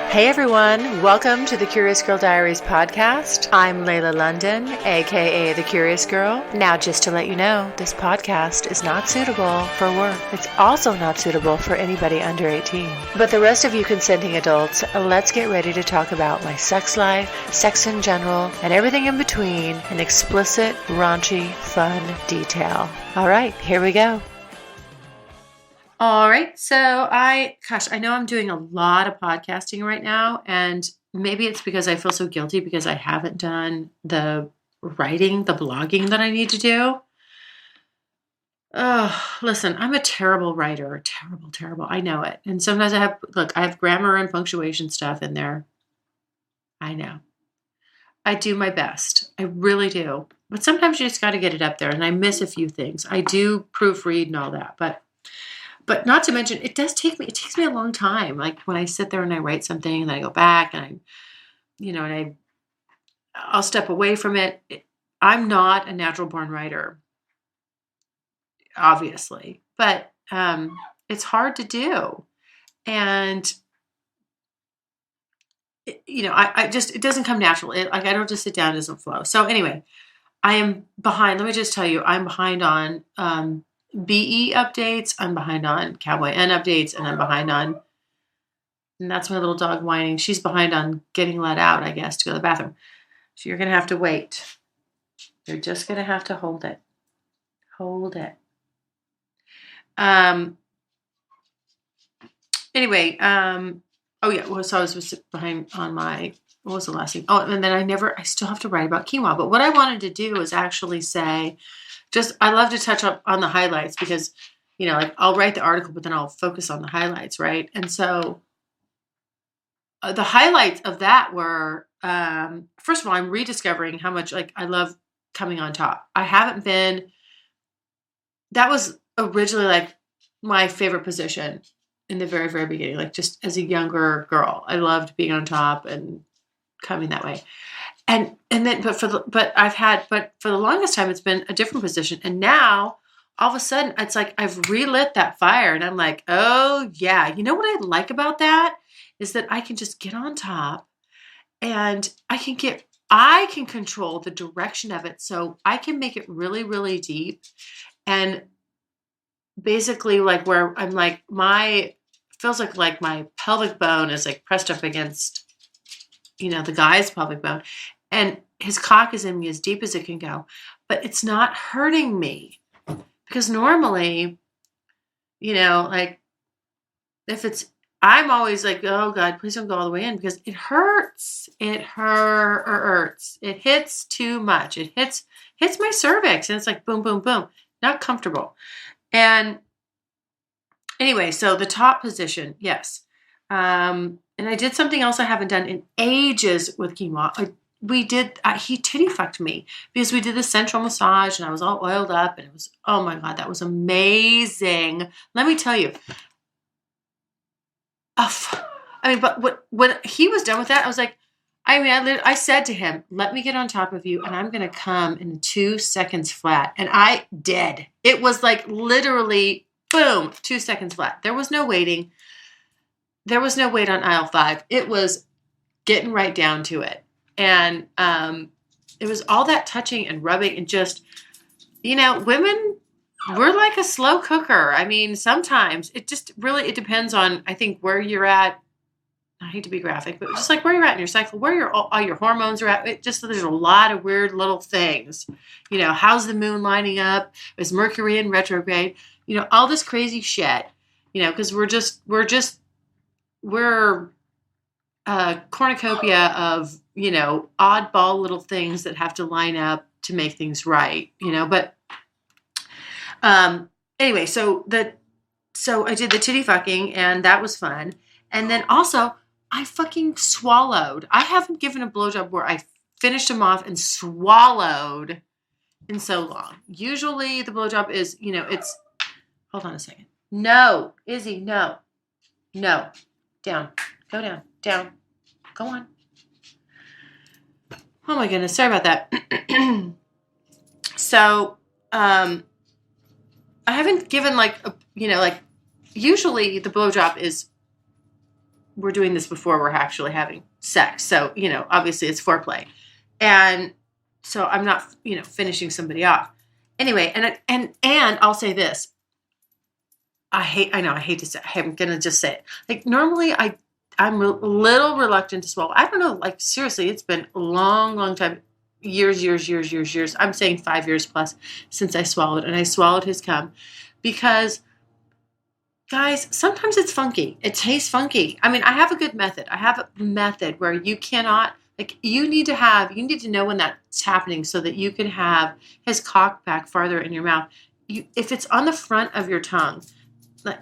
Hey everyone, welcome to the Curious Girl Diaries podcast. I'm Layla London, aka The Curious Girl. Now, just to let you know, this podcast is not suitable for work. It's also not suitable for anybody under 18. But the rest of you consenting adults, let's get ready to talk about my sex life, sex in general, and everything in between in explicit, raunchy, fun detail. All right, here we go. All right. So I know I'm doing a lot of podcasting right now, and maybe it's because I feel so guilty because I haven't done the writing, the blogging that I need to do. Oh, listen, I'm a terrible writer. Terrible. I know it. And sometimes I have grammar and punctuation stuff in there. I know. I do my best. I really do. But sometimes you just got to get it up there, and I miss a few things. I do proofread and all that, but not to mention, it takes me a long time. Like when I sit there and I write something and then I go back and I'll step away from it. I'm not a natural born writer, obviously, but it's hard to do. And, it doesn't come natural. I don't just sit down, it doesn't flow. So anyway, I am behind. Let me just tell you, I'm behind on, BE updates, I'm behind on Cowboy N updates, and I'm behind on, and that's my little dog whining. She's behind on getting let out, I guess, to go to the bathroom. So you're going to have to wait. You're just going to have to hold it. Anyway, oh yeah, well, so I was just behind on my, what was the last thing? Oh, and then I still have to write about quinoa, but what I wanted to do is actually say, I love to touch up on the highlights because, I'll write the article, but then I'll focus on the highlights, right? And so the highlights of that were, first of all, I'm rediscovering how much I love coming on top. That was originally my favorite position in the very, very beginning, just as a younger girl. I loved being on top and coming that way. But for the longest time, it's been a different position. And now all of a sudden it's like, I've relit that fire and I'm like, oh yeah. You know what I like about that is that I can just get on top and I can control the direction of it. So I can make it really, really deep. And basically where I'm feels like my pelvic bone is pressed up against, the guy's pelvic bone. And his cock is in me as deep as it can go, but it's not hurting me because normally, I'm always oh God, please don't go all the way in because it hurts. It hurts. It hits too much. It hits my cervix and it's boom, boom, boom. Not comfortable. And anyway, so the top position, yes. And I did something else I haven't done in ages with quinoa. He titty fucked me because we did the central massage and I was all oiled up and it was, oh my God, that was amazing. Let me tell you. But when he was done with that, I was I said to him, let me get on top of you and I'm going to come in 2 seconds flat. And I did. It was literally, boom, 2 seconds flat. There was no waiting. There was no wait on aisle 5. It was getting right down to it. And it was all that touching and rubbing and just, women, we're like a slow cooker. I mean, sometimes it just really, it depends on, I think, where you're at. I hate to be graphic, but just where you're at in your cycle, where all your hormones are at. There's a lot of weird little things. How's the moon lining up? Is Mercury in retrograde? All this crazy shit, because we're a cornucopia of, oddball little things that have to line up to make things right, but, anyway, so I did the titty fucking and that was fun. And then also I fucking swallowed. I haven't given a blowjob where I finished him off and swallowed in so long. Usually the blowjob is, hold on a second. No, Izzy, no, down, go down, go on. Oh my goodness. Sorry about that. So, I haven't given usually the blowjob is we're doing this before we're actually having sex. So, obviously it's foreplay. And so I'm not, finishing somebody off. Anyway, and I'll say this. I hate to say, I'm going to just say it. Like normally I'm a little reluctant to swallow. I don't know, like seriously, it's been a long, long time. Years. I'm saying 5 years plus since I swallowed, and I swallowed his cum because, guys, sometimes it's funky. It tastes funky. I mean, I have a good method. I have a method where you cannot, like, you need to know when that's happening so that you can have his cock back farther in your mouth. If it's on the front of your tongue,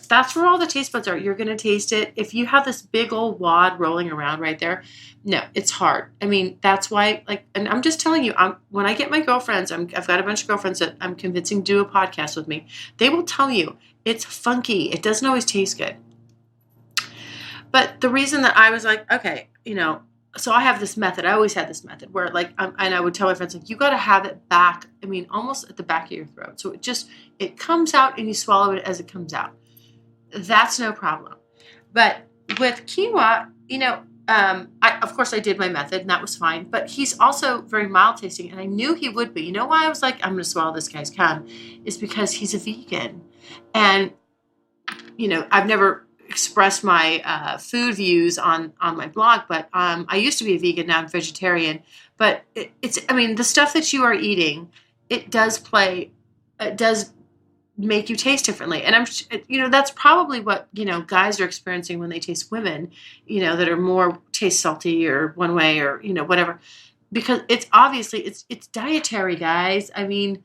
that's where all the taste buds are. You're going to taste it. If you have this big old wad rolling around right there, no, it's hard. I mean, that's why, and I'm just telling you, when I get my girlfriends, I've got a bunch of girlfriends that I'm convincing to do a podcast with me. They will tell you it's funky. It doesn't always taste good. But the reason that I was like, okay, so I have this method. I always had this method where and I would tell my friends, like, you got to have it back. I mean, almost at the back of your throat. So it comes out and you swallow it as it comes out. That's no problem. But with quinoa, of course I did my method and that was fine, but he's also very mild tasting and I knew he would be. You know why I was like, I'm going to swallow this guy's cum is because he's a vegan. And, I've never expressed my food views on my blog, but I used to be a vegan, now I'm vegetarian, but the stuff that you are eating, it does make you taste differently. And that's probably what, guys are experiencing when they taste women, that are more taste salty or one way or, whatever, because it's obviously it's dietary, guys. I mean,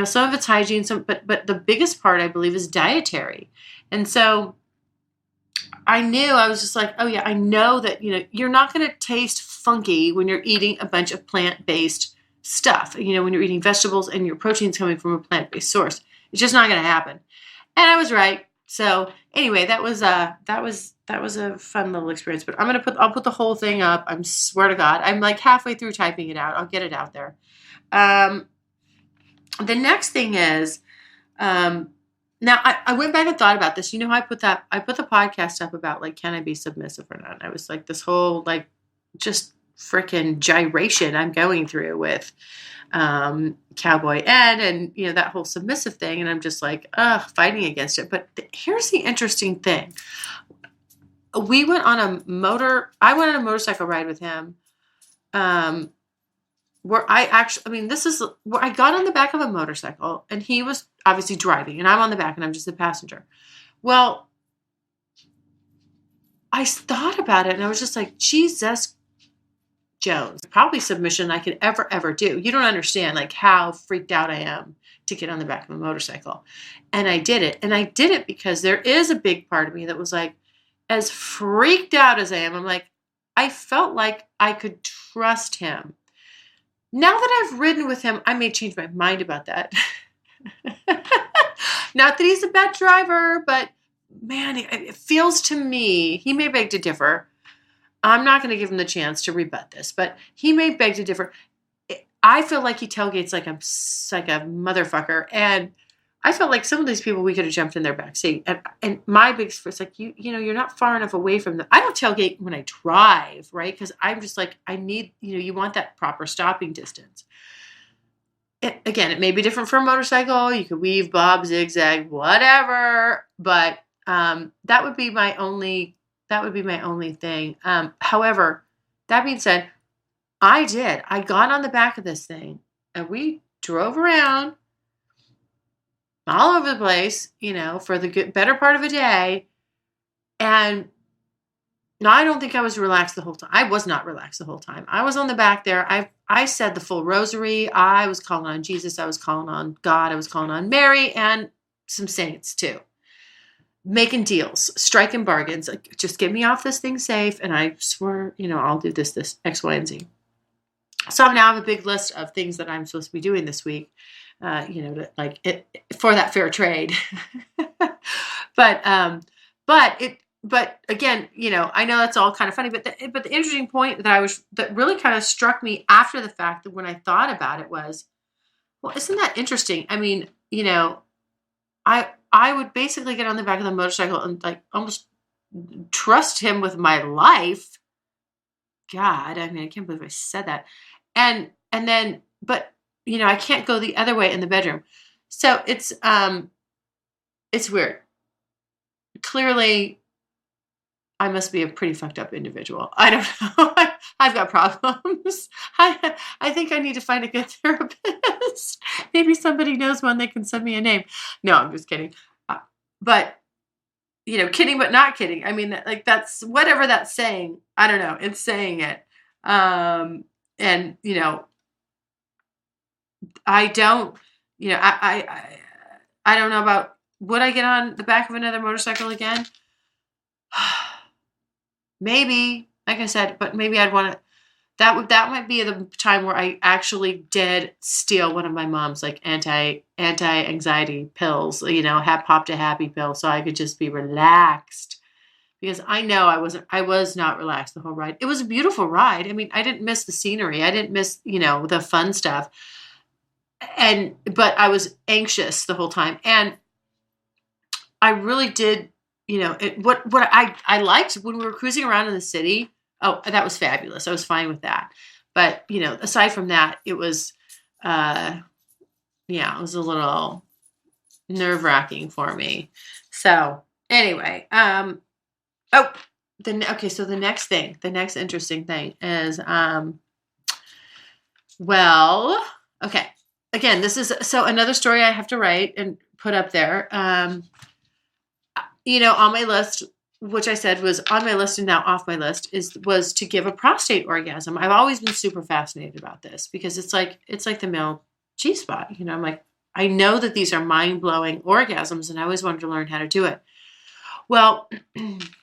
some of it's hygiene, but the biggest part I believe is dietary. And so I was just like, oh yeah, I know that, you're not going to taste funky when you're eating a bunch of plant-based stuff, when you're eating vegetables and your protein's coming from a plant-based source. It's just not going to happen. And I was right. So anyway, that was a fun little experience, but I'll put the whole thing up. I swear to God, I'm like halfway through typing it out. I'll get it out there. The next thing is, now I went back and thought about this. I put the podcast up about like, can I be submissive or not? And I was like, this whole like just freaking gyration I'm going through with Cowboy Ed and that whole submissive thing, and I'm just like fighting against it. But here's the interesting thing. I went on a motorcycle ride with him where this is where I got on the back of a motorcycle and he was obviously driving and I'm on the back and I'm just the passenger. Well, I thought about it and I was just like, Jesus Jones, probably submission I could ever do. You don't understand like how freaked out I am to get on the back of a motorcycle. And I did it. And I did it because there is a big part of me that was like, as freaked out as I am, I'm like, I felt like I could trust him. Now that I've ridden with him, I may change my mind about that. Not that he's a bad driver, but man, it feels to me, he may beg to differ. I'm not going to give him the chance to rebut this, but he may beg to differ. I feel like he tailgates like a motherfucker. And I felt like some of these people, we could have jumped in their backseat. And my biggest fear is like, you're not far enough away from them. I don't tailgate when I drive, right? Because I'm just like, I need, you want that proper stopping distance. Again, it may be different for a motorcycle. You could weave, bob, zigzag, whatever. But that would be my only thing. However, that being said, I got on the back of this thing and we drove around all over the place, for the better part of a day. And no, I don't think I was relaxed the whole time. I was not relaxed the whole time. I was on the back there. I said the full rosary. I was calling on Jesus. I was calling on God. I was calling on Mary and some saints too. Making deals, striking bargains. Like, just get me off this thing safe. And I swear, I'll do this, X, Y, and Z. So I now have a big list of things that I'm supposed to be doing this week, for that fair trade. But again, I know that's all kind of funny, but the interesting point that really kind of struck me after the fact, that when I thought about it was, well, isn't that interesting? I mean, I would basically get on the back of the motorcycle and like almost trust him with my life. God, I mean, I can't believe I said that. And then, but I can't go the other way in the bedroom. So it's weird. Clearly, I must be a pretty fucked up individual. I don't know. I've got problems. I think I need to find a good therapist. Maybe somebody knows one. They can send me a name. No, I'm just kidding. But kidding but not kidding. I mean, like, that's whatever that's saying. I don't know. It's saying it. And I don't. I don't know about. Would I get on the back of another motorcycle again? Maybe, like I said, but maybe I'd want to. That might be the time where I actually did steal one of my mom's like anti-anxiety pills. Have popped a happy pill so I could just be relaxed, because I know I was not relaxed the whole ride. It was a beautiful ride. I mean, I didn't miss the scenery. I didn't miss the fun stuff, but I was anxious the whole time, and I really did. What I liked when we were cruising around in the city. Oh, that was fabulous. I was fine with that. But, aside from that, it was, it was a little nerve-wracking for me. So anyway, so the next interesting thing is, okay. Again, this is, so another story I have to write and put up there. On my list, which I said was on my list and now off my list, was to give a prostate orgasm. I've always been super fascinated about this because it's like the male G-spot. I'm like, I know that these are mind-blowing orgasms, and I always wanted to learn how to do it. Well,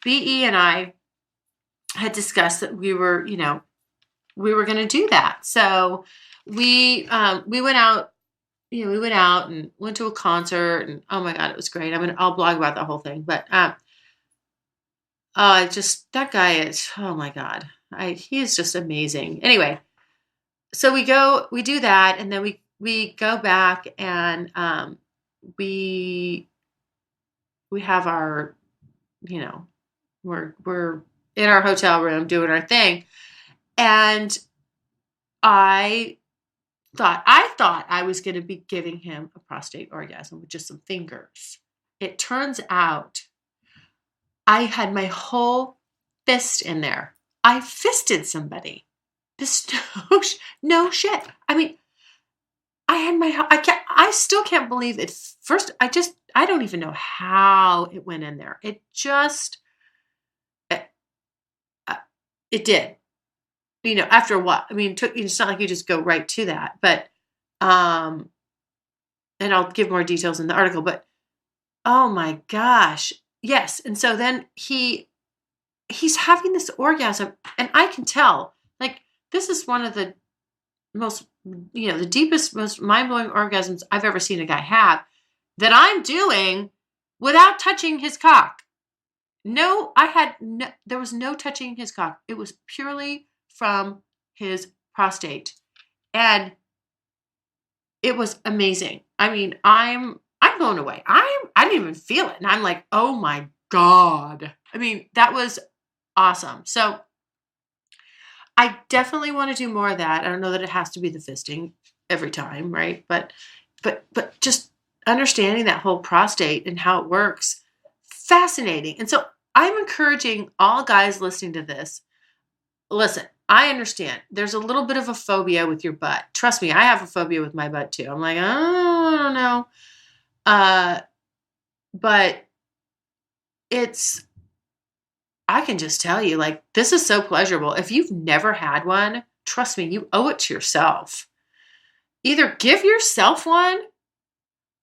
BE and I had discussed that we were going to do that. So we went out. We went out and went to a concert, and oh my God, it was great. I'll blog about the whole thing, but that guy is, oh my God, he is just amazing. Anyway, so we do that, and then we go back, and we have our, we're in our hotel room doing our thing, and I thought I was going to be giving him a prostate orgasm with just some fingers. It turns out I had my whole fist in there. I fisted somebody. This no shit. I mean, I still can't believe it. First, I don't even know how it went in there. It just, it did. After a while. I mean, it's not like you just go right to that, but, and I'll give more details in the article, but oh my gosh. Yes. And so then he's having this orgasm, and I can tell, like, this is one of the most, the deepest, most mind-blowing orgasms I've ever seen a guy have, that I'm doing without touching his cock. No, there was no touching his cock. It was purely from his prostate. And it was amazing. I mean, I'm blown away. I didn't even feel it. And I'm like, oh my God. I mean, that was awesome. So I definitely want to do more of that. I don't know that it has to be the fisting every time, right? But just understanding that whole prostate and how it works, fascinating. And so I'm encouraging all guys listening to this. Listen, I understand. There's a little bit of a phobia with your butt. Trust me, I have a phobia with my butt too. I'm like, oh, I don't know. But I can just tell you, like, this is so pleasurable. If you've never had one, trust me, you owe it to yourself. Either give yourself one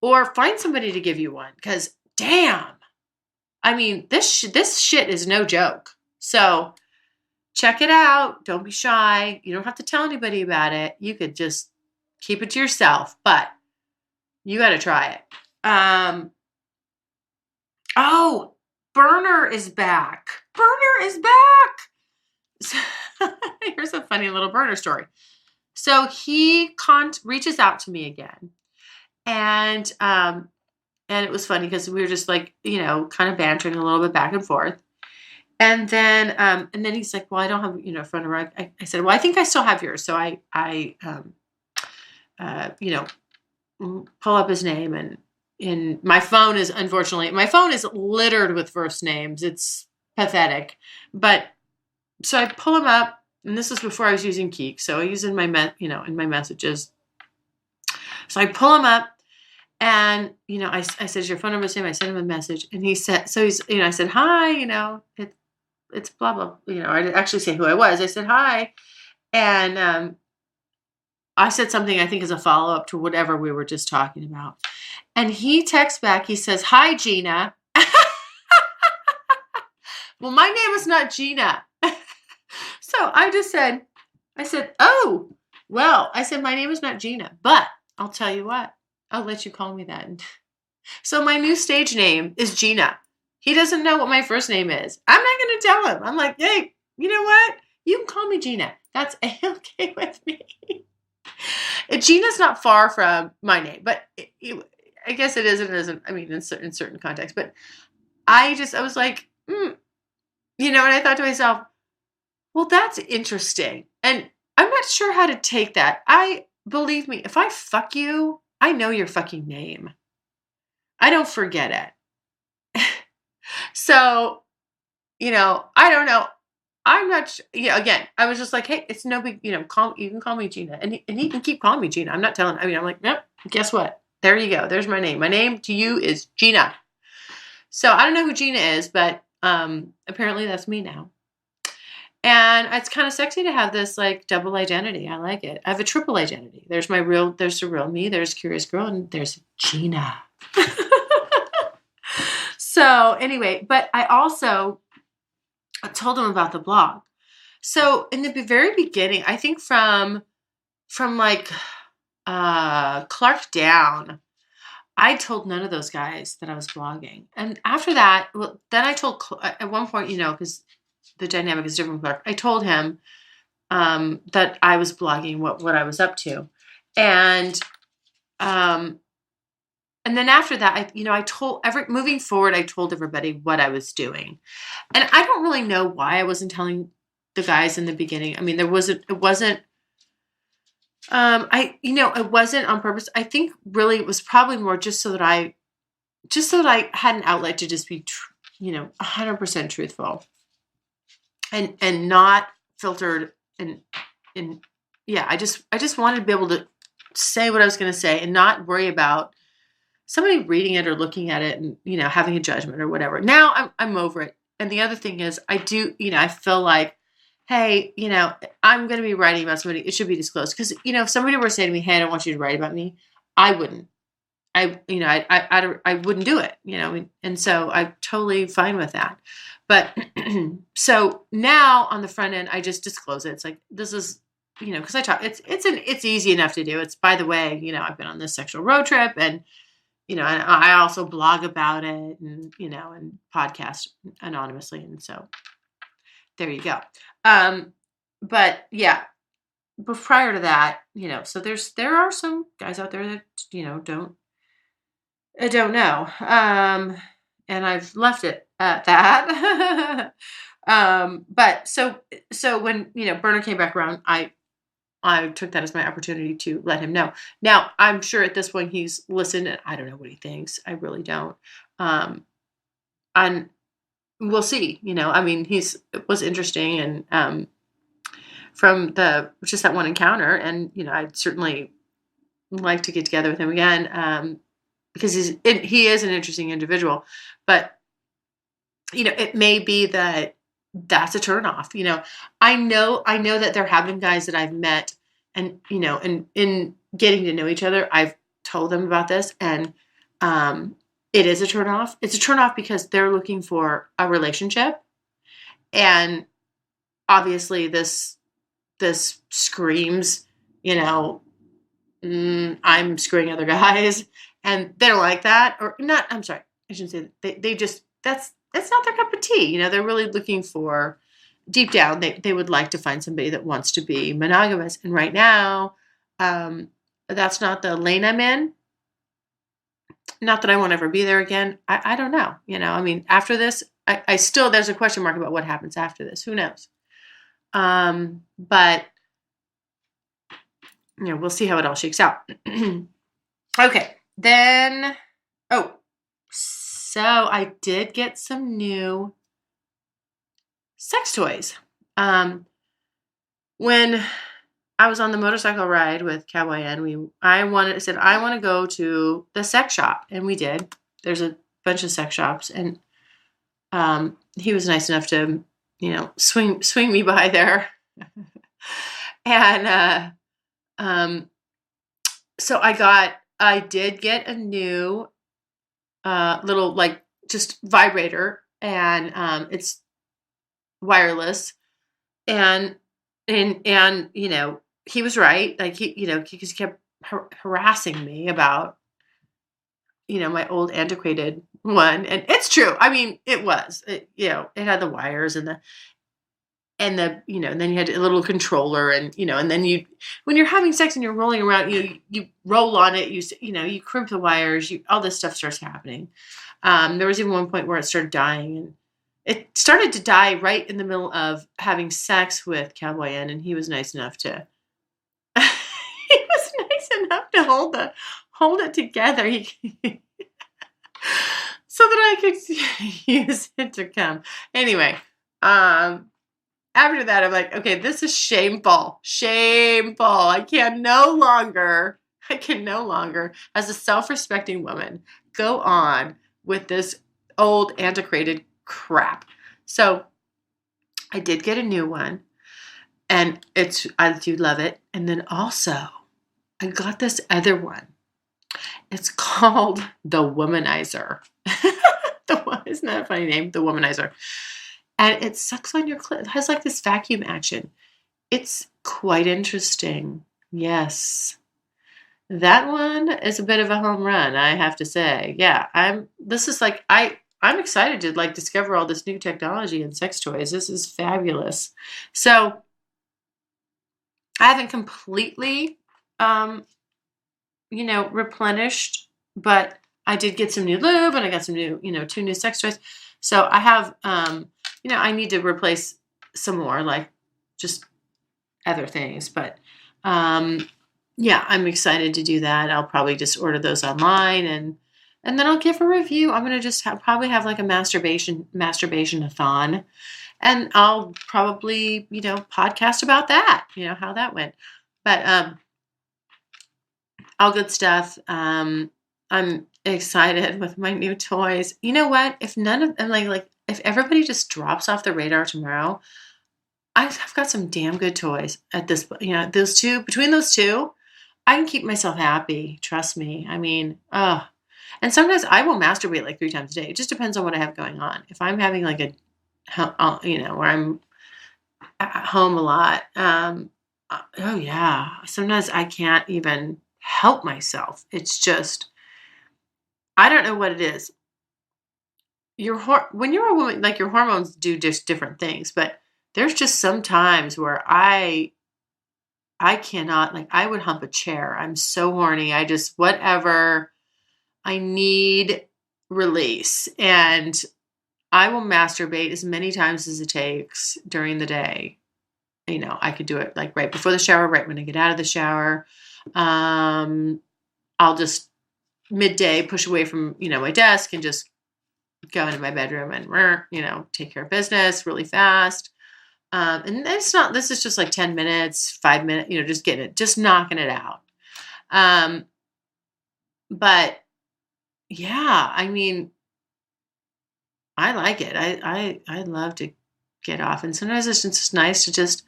or find somebody to give you one, because damn, I mean, this shit is no joke. So check it out. Don't be shy. You don't have to tell anybody about it. You could just keep it to yourself, but you got to try it. Oh, Burner is back. Burner is back. Here's a funny little Burner story. So he reaches out to me again, and it was funny because we were just like, kind of bantering a little bit back and forth. And then he's like, well, I don't have, a phone number. I said, well, I think I still have yours. So pull up his name, and my phone is littered with first names. It's pathetic. But so I pull him up, and this is before I was using Keek. So I use in my messages. So I pull him up, and, I said, is your phone number the same? I sent him a message, and he said, so he's, I said, hi, it's blah, blah, I didn't actually say who I was. I said, hi. And, I said something I think is a follow-up to whatever we were just talking about. And he texts back, he says, hi, Gina. Well, my name is not Gina. So I said, oh, well, I said, my name is not Gina, but I'll tell you what, I'll let you call me that. So my new stage name is Gina. He doesn't know what my first name is. I'm not going to tell him. I'm like, hey, you know what? You can call me Gina. That's okay with me. Gina's not far from my name, but I guess it is and it isn't. I mean, in certain contexts, but I was like, and I thought to myself, well, that's interesting. And I'm not sure how to take that. Believe me, if I fuck you, I know your fucking name. I don't forget it. So, I don't know. I'm not, again, I was just like, hey, it's no big, you can call me Gina. And he can keep calling me Gina. I'm not telling, I'm like, nope, guess what? There you go. There's my name. My name to you is Gina. So I don't know who Gina is, but apparently that's me now. And it's kind of sexy to have this like double identity. I like it. I have a triple identity. There's the real me, there's Curious Girl, and there's Gina. So anyway, but I also told him about the blog. So in the very beginning, I think from like Clark down, I told none of those guys that I was blogging. And after that, well, then I told at one point, because the dynamic is different with Clark, I told him that I was blogging what I was up to. And then after that, I told moving forward, I told everybody what I was doing. And I don't really know why I wasn't telling the guys in the beginning. I mean, it wasn't it wasn't on purpose. I think really it was probably more just so that I had an outlet to just be, 100% truthful and not filtered. And yeah, I just wanted to be able to say what I was going to say and not worry about somebody reading it or looking at it and, having a judgment or whatever. Now I'm over it. And the other thing is I do, I feel like, hey, I'm going to be writing about somebody. It should be disclosed. Because, if somebody were to say to me, hey, I don't want you to write about me, I wouldn't. I wouldn't do it, and so I'm totally fine with that. But so now on the front end, I just disclose it. It's like, this is, because I talk, it's easy enough to do. It's, by the way, I've been on this sexual road trip and, and I also blog about it and, and podcast anonymously. And so there you go. But yeah, but prior to that, so there are some guys out there that, I don't know. And I've left it at that. But so when, Burner came back around, I took that as my opportunity to let him know. Now, I'm sure at this point he's listened and I don't know what he thinks. I really don't. And we'll see, it was interesting and, from just that one encounter and, I'd certainly like to get together with him again. Because he is an interesting individual, but, it may be that that's a turnoff. I know that there have been guys that I've met and, and in getting to know each other, I've told them about this and, it is a turnoff. It's a turnoff because they're looking for a relationship. And obviously this screams, I'm screwing other guys. And they don't like that, or not. I'm sorry, I shouldn't say that. They just that's not their cup of tea. They're really looking for deep down. They would like to find somebody that wants to be monogamous. And right now, that's not the lane I'm in. Not that I won't ever be there again. I don't know. After this, I still, there's a question mark about what happens after this. Who knows? But we'll see how it all shakes out. Okay. Then, so I did get some new sex toys. When I was on the motorcycle ride with Cowboy N, I said, I want to go to the sex shop. And we did. There's a bunch of sex shops. And he was nice enough to, swing me by there. And so I did get a new little, like, just vibrator, and it's wireless, and he was right, like, because he kept harassing me about my old antiquated one, and it's true. I mean, it had the wires and and then you had a little controller, and and then when you're having sex and you're rolling around, you roll on it, you crimp the wires, all this stuff starts happening. There was even one point where it started dying, and it started to die right in the middle of having sex with Cowboy N, and he was nice enough to hold it together. So that I could use it to come. Anyway, after that, I'm like, okay, this is shameful. Shameful. I can no longer, as a self-respecting woman, go on with this old antiquated crap. So I did get a new one, and I do love it. And then also I got this other one. It's called the Womanizer. Isn't that a funny name? The Womanizer. And it sucks on your clit. It has like this vacuum action. It's quite interesting. Yes. That one is a bit of a home run, I have to say. Yeah, I'm excited to like discover all this new technology in sex toys. This is fabulous. So I haven't completely replenished, but I did get some new lube, and I got some new, 2 new sex toys. So I have I need to replace some more, like just other things, but yeah, I'm excited to do that. I'll probably just order those online, and then I'll give a review. I'm going to just probably have like a masturbation-a-thon, and I'll probably, podcast about that, how that went. But all good stuff. I'm excited with my new toys. You know what? If none of them, like if everybody just drops off the radar tomorrow, I've got some damn good toys at this, those two, between those two, I can keep myself happy. Trust me. I mean, and sometimes I will masturbate like 3 times a day. It just depends on what I have going on. If I'm having like where I'm at home a lot, oh yeah, sometimes I can't even help myself. It's just, I don't know what it is. When you're a woman, like, your hormones do just different things, but there's just some times where I cannot, like, I would hump a chair. I'm so horny. I just, whatever, I need release, and I will masturbate as many times as it takes during the day. I could do it like right before the shower, right when I get out of the shower. I'll just midday push away from, my desk and just go into my bedroom and, take care of business really fast. And this is just like 10 minutes, 5 minutes, just knocking it out. But yeah, I mean, I like it. I love to get off. And sometimes it's just nice to just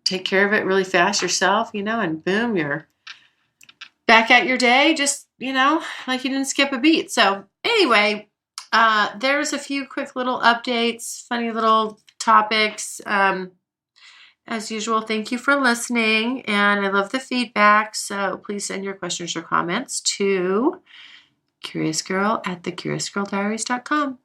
take care of it really fast yourself, and boom, you're back at your day, just, like you didn't skip a beat. So anyway, there's a few quick little updates, funny little topics. As usual, thank you for listening, and I love the feedback. So please send your questions or comments to curiousgirl@thecuriousgirldiaries.com.